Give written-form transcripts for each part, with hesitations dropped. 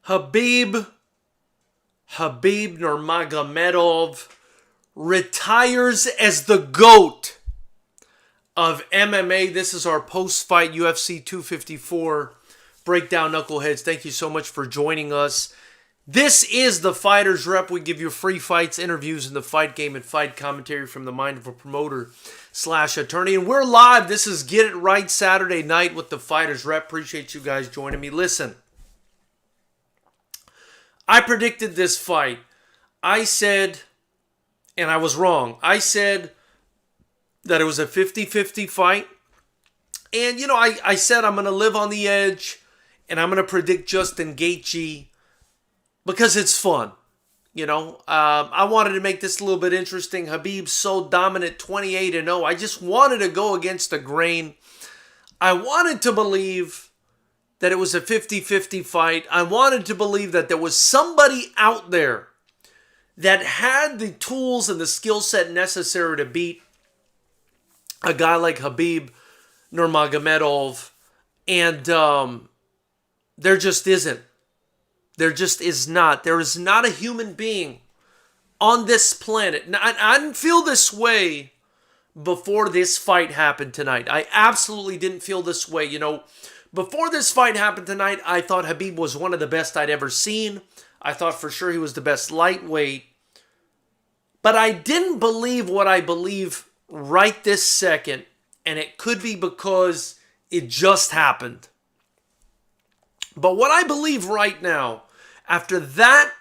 Khabib Nurmagomedov retires as the GOAT of MMA. This is our post-fight UFC 254 breakdown, knuckleheads. Thank you so much for joining us. This is the Fighters Rep. We give you free fights, interviews in the fight game, and fight commentary from the mind of a promoter/attorney. And we're live. This is Get It Right Saturday night with the Fighters Rep. Appreciate you guys joining me. Listen, I predicted this fight. I said, and I was wrong, I said that it was a 50-50 fight. And, you know, I said I'm going to live on the edge, and I'm going to predict Justin Gaethje because it's fun. You know, I wanted to make this a little bit interesting. Khabib's so dominant, 28-0. I just wanted to go against the grain. I wanted to believe that it was a 50-50 fight. I wanted to believe that there was somebody out there that had the tools and the skill set necessary to beat a guy like Khabib Nurmagomedov. And there just isn't. There just is not. There is not a human being on this planet. Now, I didn't feel this way before this fight happened tonight. I absolutely didn't feel this way. You know, before this fight happened tonight, I thought Khabib was one of the best I'd ever seen. I thought for sure he was the best lightweight. But I didn't believe what I believe right this second. And it could be because it just happened. But what I believe right now, after that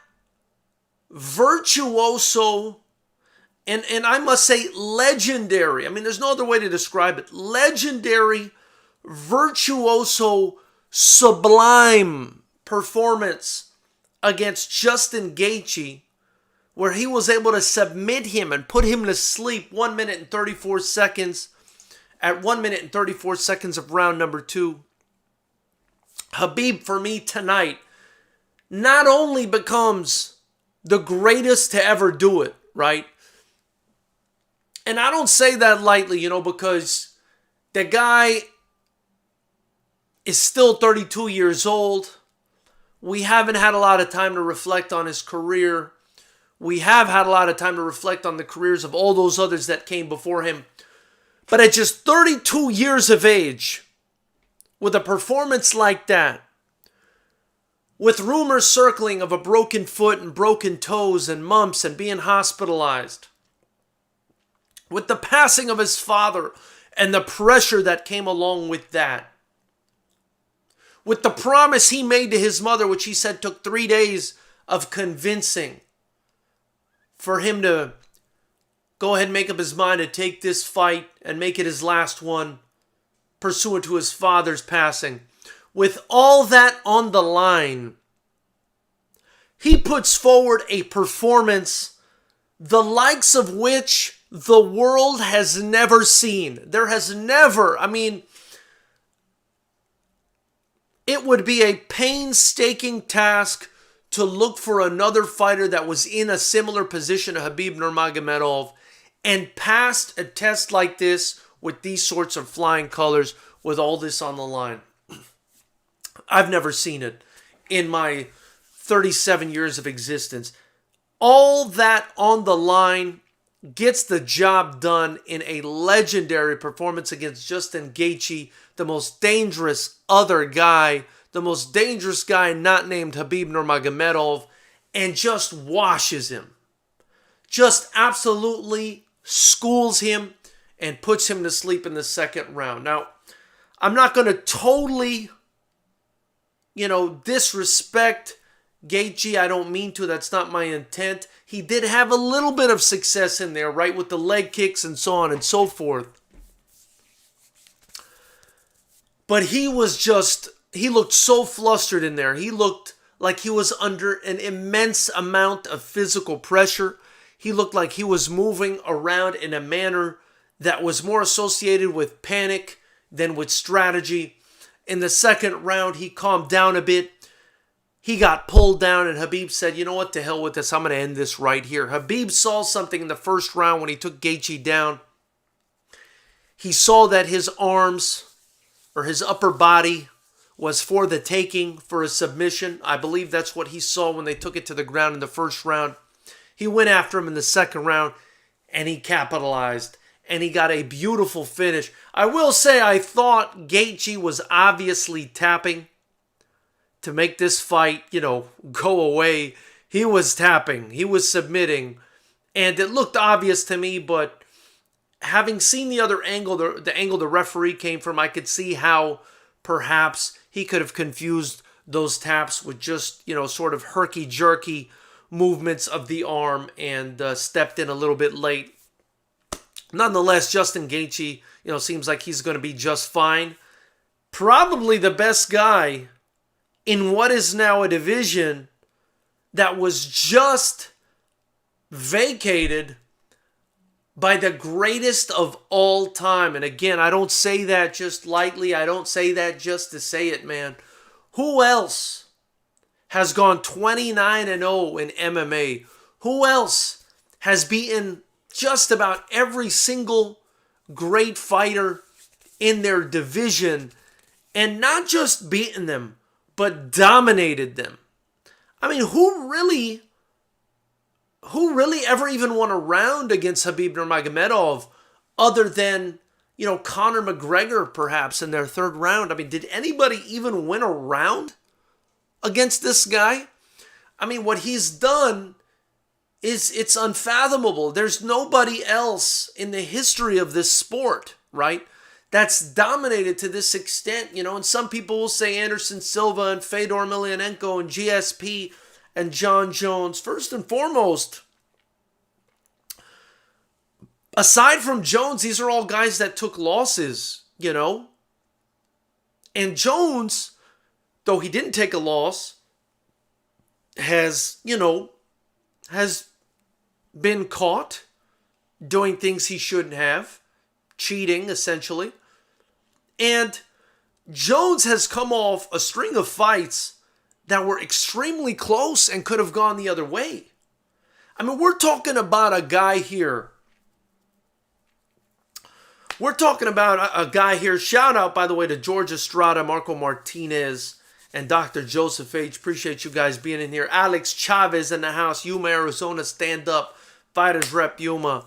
virtuoso, and I must say legendary, I mean, there's no other way to describe it, legendary, virtuoso, sublime performance against Justin Gaethje, where he was able to submit him and put him to sleep 1 minute and 34 seconds, at 1 minute and 34 seconds of round number 2. Khabib, for me tonight, not only becomes the greatest to ever do it, right? And I don't say that lightly, you know, because the guy is still 32 years old. We haven't had a lot of time to reflect on his career. We have had a lot of time to reflect on the careers of all those others that came before him. But at just 32 years of age, with a performance like that, with rumors circling of a broken foot and broken toes and mumps and being hospitalized, with the passing of his father and the pressure that came along with that, with the promise he made to his mother, which he said took 3 days of convincing for him to go ahead and make up his mind to take this fight and make it his last one, pursuant to his father's passing. With all that on the line, he puts forward a performance the likes of which the world has never seen. There has never, I mean, it would be a painstaking task to look for another fighter that was in a similar position to Khabib Nurmagomedov and passed a test like this with these sorts of flying colors, with all this on the line. I've never seen it in my 37 years of existence. All that on the line gets the job done in a legendary performance against Justin Gaethje, the most dangerous other guy, the most dangerous guy not named Khabib Nurmagomedov, and just washes him. Just absolutely schools him and puts him to sleep in the second round. Now, I'm not going to totally, disrespect Gaethje. I don't mean to. That's not my intent. He did have a little bit of success in there, right, with the leg kicks and so on and so forth. But he looked so flustered in there. He looked like he was under an immense amount of physical pressure. He looked like he was moving around in a manner that was more associated with panic than with strategy. In the second round, he calmed down a bit. He got pulled down, and Khabib said, you know what, to hell with this. I'm going to end this right here. Khabib saw something in the first round when he took Gaethje down. He saw that his arms, or his upper body, was for the taking, for a submission. I believe that's what he saw when they took it to the ground in the first round. He went after him in the second round, and he capitalized, and he got a beautiful finish. I will say I thought Gaethje was obviously tapping to make this fight, go away. He was tapping. He was submitting. And it looked obvious to me, but having seen the other angle, the angle the referee came from, I could see how perhaps he could have confused those taps with just, sort of herky-jerky movements of the arm and stepped in a little bit late. Nonetheless, Justin Gaethje, seems like he's going to be just fine. Probably the best guy in what is now a division that was just vacated by the greatest of all time. And again, I don't say that just lightly. I don't say that just to say it, man. Who else has gone 29-0 in MMA? Who else has beaten just about every single great fighter in their division, and not just beaten them, but dominated them? I mean, who really ever even won a round against Khabib Nurmagomedov other than, Conor McGregor perhaps in their third round? I mean, did anybody even win a round against this guy? I mean, what he's done it's unfathomable. There's nobody else in the history of this sport, right, that's dominated to this extent, and some people will say Anderson Silva and Fedor Emelianenko and GSP and John Jones. First and foremost, aside from Jones, these are all guys that took losses, And Jones, though he didn't take a loss, has been caught doing things he shouldn't have, cheating essentially. And Jones has come off a string of fights that were extremely close and could have gone the other way. I mean, we're talking about a guy here. Shout out, by the way, to George Estrada, Marco Martinez, and Dr. Joseph H. Appreciate you guys being in here. Alex Chavez in the house. Yuma, Arizona, stand up. FightersRep Yuma.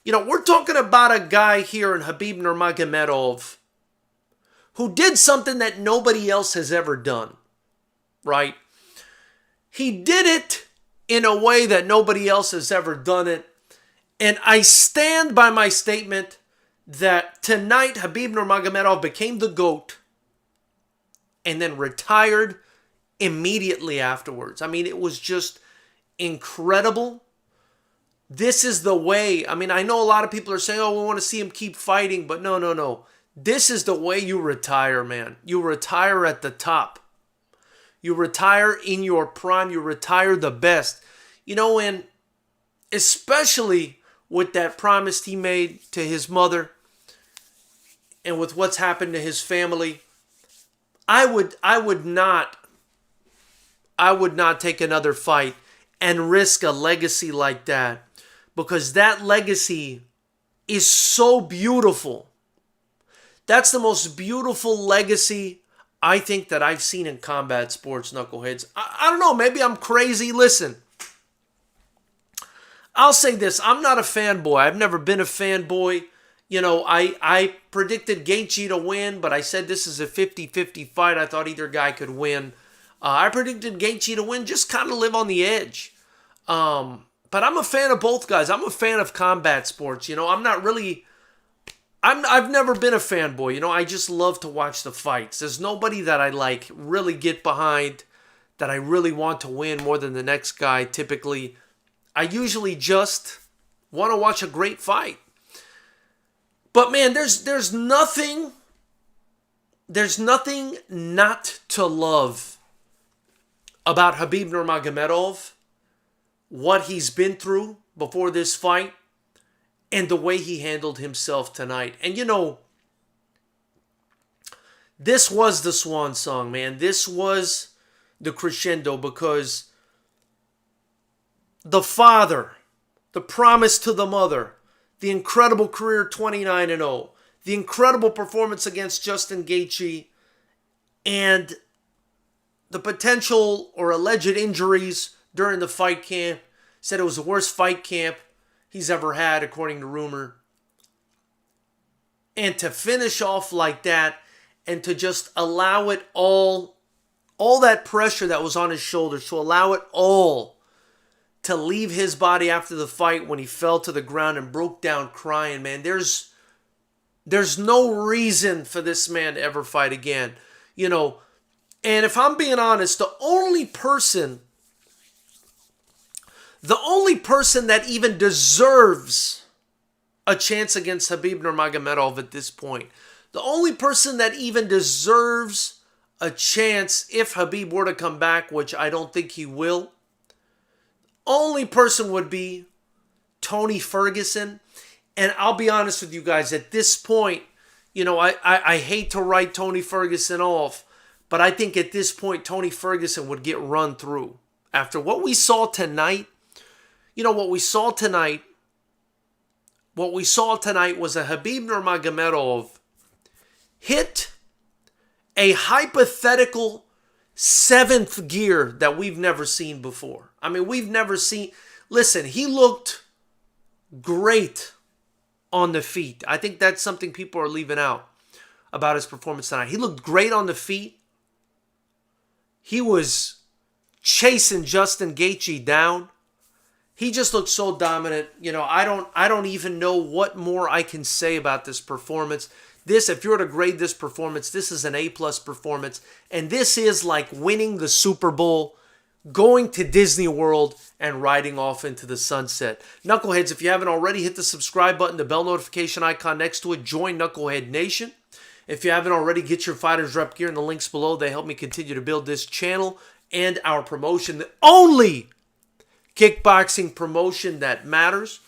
We're talking about a guy here in Khabib Nurmagomedov who did something that nobody else has ever done, right? He did it in a way that nobody else has ever done it. And I stand by my statement that tonight Khabib Nurmagomedov became the GOAT and then retired immediately afterwards. I mean, it was just incredible. This is the way. I mean, I know a lot of people are saying, we want to see him keep fighting, but no. This is the way you retire, man. You retire at the top. You retire in your prime. You retire the best. And especially with that promise he made to his mother and with what's happened to his family, I would not take another fight and risk a legacy like that, because that legacy is so beautiful. That's the most beautiful legacy I think that I've seen in combat sports, knuckleheads. I don't know, maybe I'm crazy. Listen, I'll say this. I'm not a fanboy. I've never been a fanboy. I predicted Gaethje to win, but I said this is a 50-50 fight. I thought either guy could win. I predicted Gaethje to win, just kind of live on the edge. But I'm a fan of both guys. I'm a fan of combat sports. I've never been a fanboy. I just love to watch the fights. There's nobody that I really get behind, that I really want to win more than the next guy. Typically, I usually just want to watch a great fight. But man, there's nothing not to love about Khabib Nurmagomedov, what he's been through before this fight, and the way he handled himself tonight. And this was the swan song, man. This was the crescendo, because the father, the promise to the mother, the incredible career 29-0, the incredible performance against Justin Gaethje, And the potential or alleged injuries during the fight camp, said it was the worst fight camp he's ever had, according to rumor. And to finish off like that and to just allow it all that pressure that was on his shoulders, to allow it all to leave his body after the fight when he fell to the ground and broke down crying, man. There's no reason for this man to ever fight again. You know, and if I'm being honest, the only person that even deserves a chance against Khabib Nurmagomedov at this point, the only person that even deserves a chance if Khabib were to come back, which I don't think he will, only person would be Tony Ferguson. And I'll be honest with you guys, at this point, you know, I hate to write Tony Ferguson off, but I think at this point, Tony Ferguson would get run through. After what we saw tonight, you know, what we saw tonight was a Khabib Nurmagomedov hit a hypothetical seventh gear that we've never seen before. I mean, we've never seen... Listen, he looked great on the feet. I think that's something people are leaving out about his performance tonight. He looked great on the feet. He was chasing Justin Gaethje down. He just looked so dominant. You know, I don't even know what more I can say about this performance. This, if you were to grade this performance, this is an A+ performance. And this is like winning the Super Bowl, going to Disney World, and riding off into the sunset. Knuckleheads, if you haven't already, hit the subscribe button, the bell notification icon next to it. Join Knucklehead Nation. If you haven't already, get your Fighters Rep gear in the links below. They help me continue to build this channel and our promotion, the only kickboxing promotion that matters.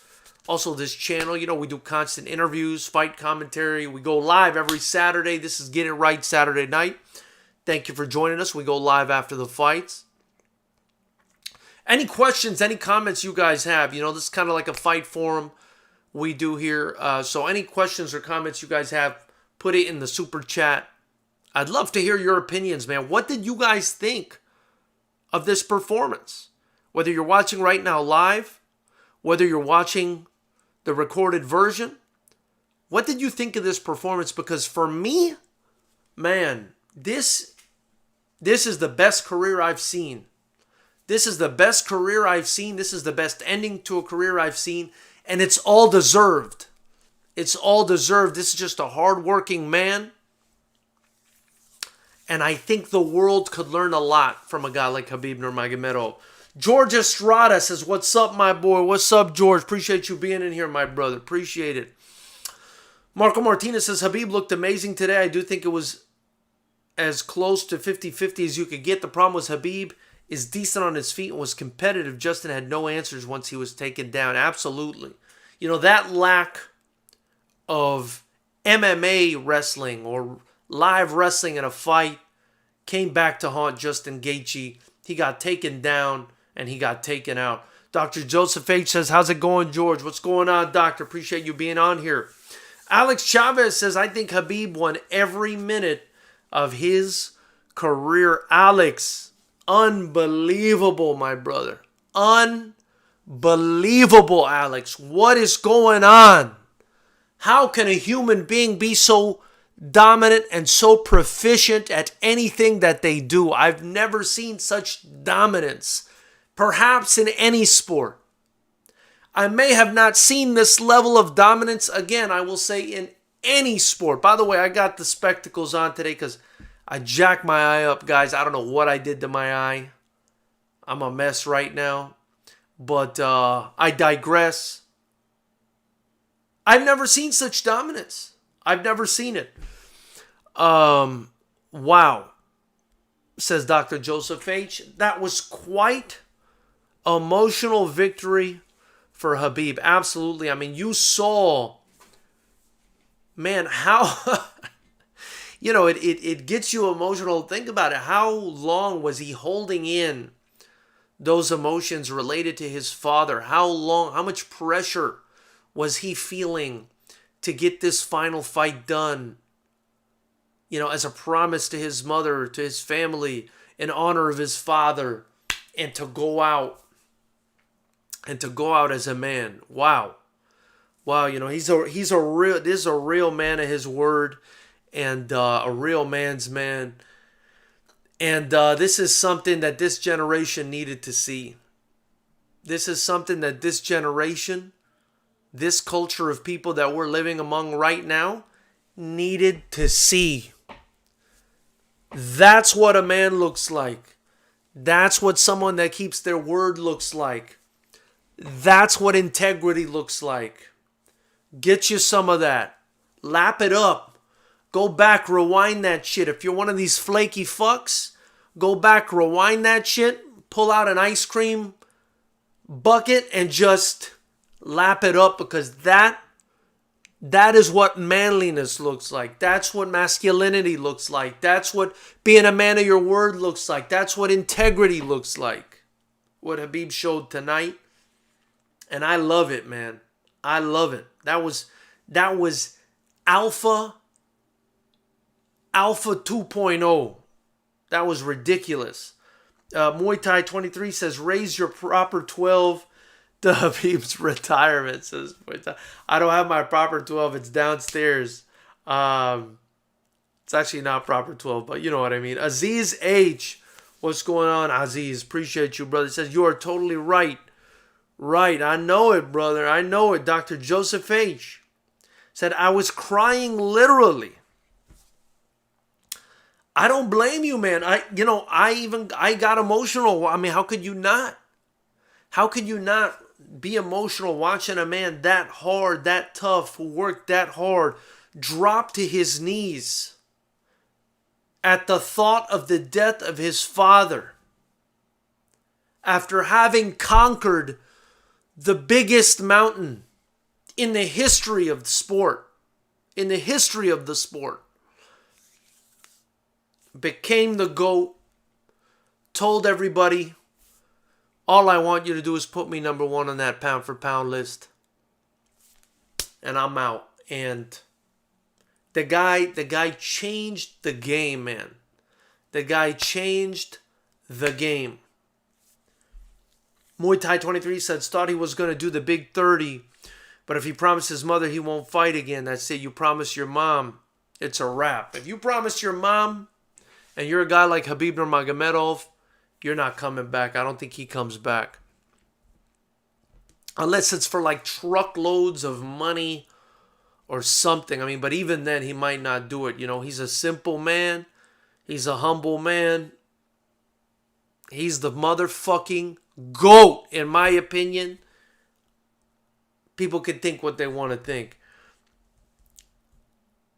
Also, this channel, you know, we do constant interviews, fight commentary. We go live every Saturday. This is Get It Right Saturday night. Thank you for joining us. We go live after the fights. Any questions, any comments you guys have? You know, this is kind of like a fight forum we do here. So any questions or comments you guys have, put it in the super chat. I'd love to hear your opinions, man. What did you guys think of this performance? Whether you're watching right now live, whether you're watching the recorded version, what did you think of this performance? Because for me, man, this is the best career I've seen. This is the best career I've seen. This is the best ending to a career I've seen. And it's all deserved. It's all deserved. This is just a hardworking man. And I think the world could learn a lot from a guy like Khabib Nurmagomedov. George Estrada says, what's up, my boy? What's up, George? Appreciate you being in here, my brother. Appreciate it. Marco Martinez says, Khabib looked amazing today. I do think it was as close to 50-50 as you could get. The problem was Khabib is decent on his feet and was competitive. Justin had no answers once he was taken down. Absolutely. You know, that lack of MMA wrestling or live wrestling in a fight came back to haunt Justin Gaethje. He got taken down and he got taken out. Dr. Joseph H. says, how's it going, George? What's going on, doctor? Appreciate you being on here. Alex Chavez says, I think Khabib won every minute of his career. Alex, unbelievable, my brother. Unbelievable, Alex. What is going on? How can a human being be so dominant and so proficient at anything that they do? I've never seen such dominance, perhaps in any sport. I may have not seen this level of dominance, again, I will say, in any sport. By the way, I got the spectacles on today because I jacked my eye up, guys. I don't know what I did to my eye. I'm a mess right now. But I digress. I've never seen such dominance. I've never seen it. Wow, says Dr. Joseph H. That was quite emotional victory for Khabib. Absolutely. I mean, you saw, man, how, you know, it gets you emotional. Think about it. How long was he holding in those emotions related to his father? How long, how much pressure was he feeling to get this final fight done? as a promise to his mother, to his family, in honor of his father, and to go out as a man. Wow. Wow, this is a real man of his word, and a real man's man. And this is something that this generation needed to see. This is something that this generation, this culture of people that we're living among right now, needed to see. That's what a man looks like. That's what someone that keeps their word looks like. That's what integrity looks like. Get you some of that. Lap it up. Go back, rewind that shit. If you're one of these flaky fucks, go back, rewind that shit, pull out an ice cream bucket and just lap it up, because that is what manliness looks like. That's what masculinity looks like. That's what being a man of your word looks like. That's what integrity looks like. What Khabib showed tonight. And I love it, man. I love it. That was Alpha 2.0. That was ridiculous. Muay Thai 23 says, raise your proper 12 to Khabib's retirement, says Muay Thai. I don't have my proper 12. It's downstairs. It's actually not proper 12, but you know what I mean. Aziz H. What's going on, Aziz? Appreciate you, brother. He says, you are totally right. Right, I know it, brother. I know it. Dr. Joseph H. said, I was crying literally. I don't blame you, man. I got emotional. I mean, how could you not? How could you not be emotional watching a man that hard, that tough, who worked that hard, drop to his knees at the thought of the death of his father after having conquered the biggest mountain in the history of the sport. In the history of the sport. Became the GOAT. Told everybody, all I want you to do is put me number one on that pound for pound list. And I'm out. And the guy changed the game, man. The guy changed the game. Muay Thai 23 says, thought he was going to do the big 30, but if he promised his mother he won't fight again, that's it. You promise your mom, it's a wrap. If you promise your mom, and you're a guy like Khabib Nurmagomedov, you're not coming back. I don't think he comes back. Unless it's for like truckloads of money or something. I mean, but even then, he might not do it. He's a simple man. He's a humble man. He's the motherfucking GOAT, in my opinion. People can think what they want to think.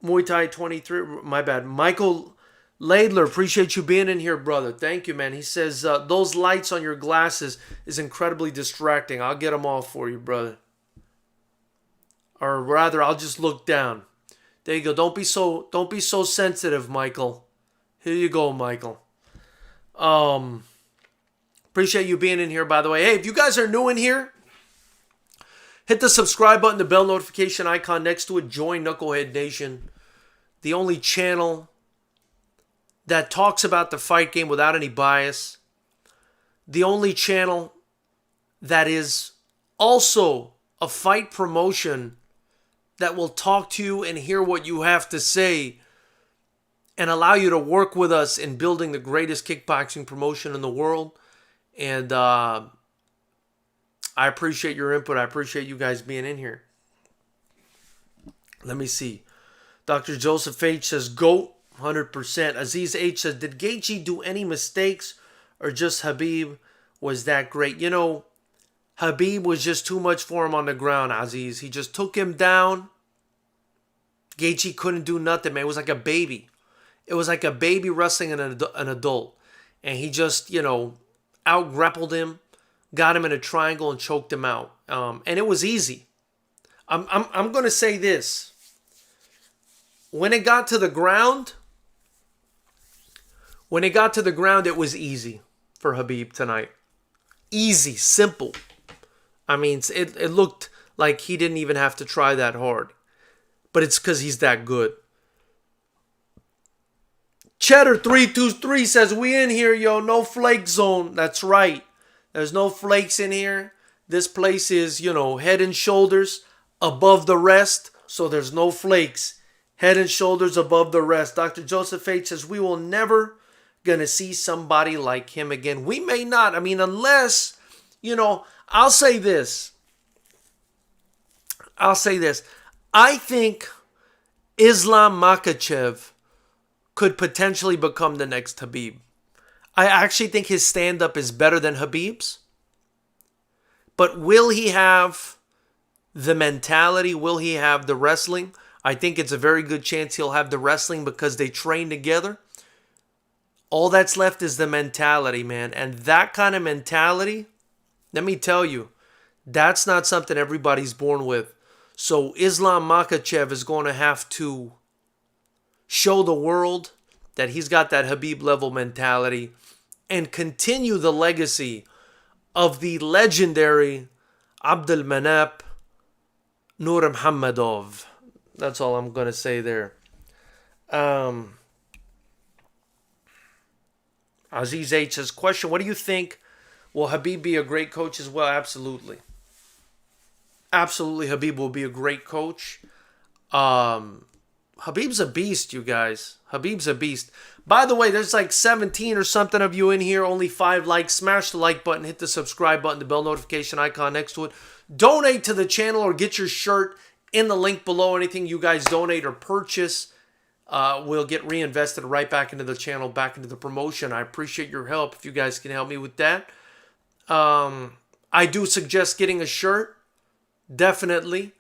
Muay Thai 23, my bad. Michael Laidler, appreciate you being in here, brother. Thank you, man. He says, those lights on your glasses is incredibly distracting. I'll get them off for you, brother. Or rather, I'll just look down. There you go. Don't be so sensitive, Michael. Here you go, Michael. Appreciate you being in here, by the way. Hey, if you guys are new in here, hit the subscribe button, the bell notification icon next to it. Join Knucklehead Nation, the only channel that talks about the fight game without any bias. The only channel that is also a fight promotion that will talk to you and hear what you have to say and allow you to work with us in building the greatest kickboxing promotion in the world. And I appreciate your input. I appreciate you guys being in here. Let me see. Dr. Joseph H. says, GOAT, 100%. Aziz H. says, did Gaethje do any mistakes or just Khabib was that great? Khabib was just too much for him on the ground, Aziz. He just took him down. Gaethje couldn't do nothing, man. It was like a baby. It was like a baby wrestling an adult. And he just, out-grappled him, got him in a triangle, and choked him out. And it was easy. I'm going to say this. When it got to the ground, it was easy for Khabib tonight. Easy, simple. I mean, it looked like he didn't even have to try that hard. But it's because he's that good. Cheddar323 says, we in here, yo. No flake zone. That's right. There's no flakes in here. This place is, head and shoulders above the rest. So there's no flakes. Head and shoulders above the rest. Dr. Joseph H. says, we will never going to see somebody like him again. We may not. I mean, unless, I'll say this. I think Islam Makhachev could potentially become the next Khabib. I actually think his stand-up is better than Khabib's. But will he have the mentality? Will he have the wrestling? I think it's a very good chance he'll have the wrestling because they train together. All that's left is the mentality, man. And that kind of mentality, let me tell you, that's not something everybody's born with. So Islam Makhachev is going to have to show the world that he's got that Khabib level mentality and continue the legacy of the legendary Abdulmanap Nurmagomedov. That's all I'm going to say there. Aziz H says, question, what do you think? Will Khabib be a great coach as well? Absolutely. Absolutely, Khabib will be a great coach. Khabib's a beast, you guys. Khabib's a beast. By the way, there's like 17 or something of you in here. Only 5 likes. Smash the like button. Hit the subscribe button. The bell notification icon next to it. Donate to the channel or get your shirt in the link below. Anything you guys donate or purchase will get reinvested right back into the channel, back into the promotion. I appreciate your help if you guys can help me with that. I do suggest getting a shirt. Definitely.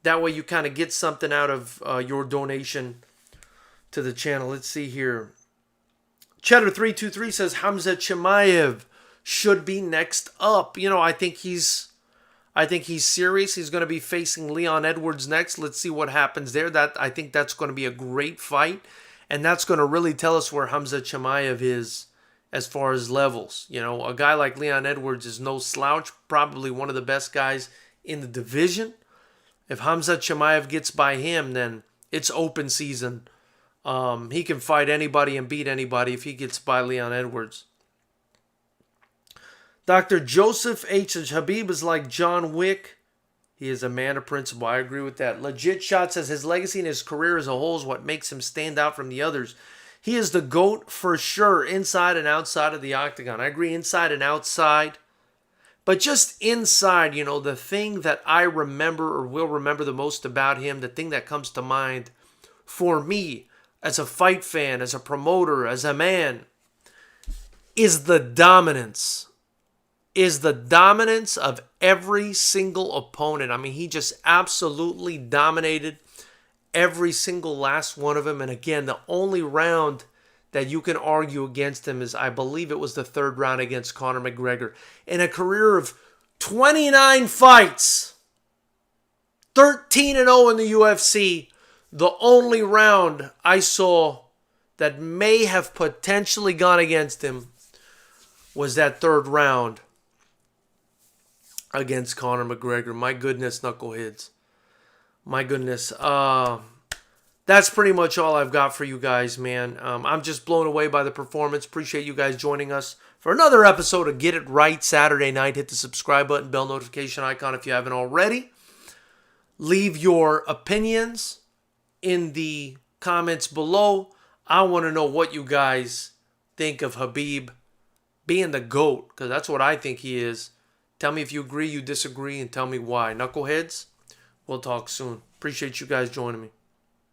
That way you kind of get something out of your donation to the channel. Let's see here. Cheddar323 says Hamza Chimaev should be next up. I think he's serious. He's going to be facing Leon Edwards next. Let's see what happens there. I think that's going to be a great fight. And that's going to really tell us where Hamza Chimaev is as far as levels. A guy like Leon Edwards is no slouch. Probably one of the best guys in the division. If Hamza Chimaev gets by him, then it's open season. He can fight anybody and beat anybody if he gets by Leon Edwards. Dr. Joseph H. says, Khabib is like John Wick. He is a man of principle. I agree with that. Legit Shot says his legacy and his career as a whole is what makes him stand out from the others. He is the GOAT for sure, inside and outside of the octagon. I agree, inside and outside. But just inside, the thing that I remember or will remember the most about him, the thing that comes to mind for me as a fight fan, as a promoter, as a man, is the dominance. Is the dominance of every single opponent. I mean, he just absolutely dominated every single last one of them. And again, the only round that you can argue against him is, I believe it was the 3rd round against Conor McGregor. In a career of 29 fights, 13-0 in the UFC, the only round I saw that may have potentially gone against him was that 3rd round against Conor McGregor. My goodness, knuckleheads. My goodness. That's pretty much all I've got for you guys, man. I'm just blown away by the performance. Appreciate you guys joining us for another episode of Get It Right Saturday night. Hit the subscribe button, bell notification icon if you haven't already. Leave your opinions in the comments below. I want to know what you guys think of Khabib being the GOAT, because that's what I think he is. Tell me if you agree, you disagree, and tell me why. Knuckleheads, we'll talk soon. Appreciate you guys joining me.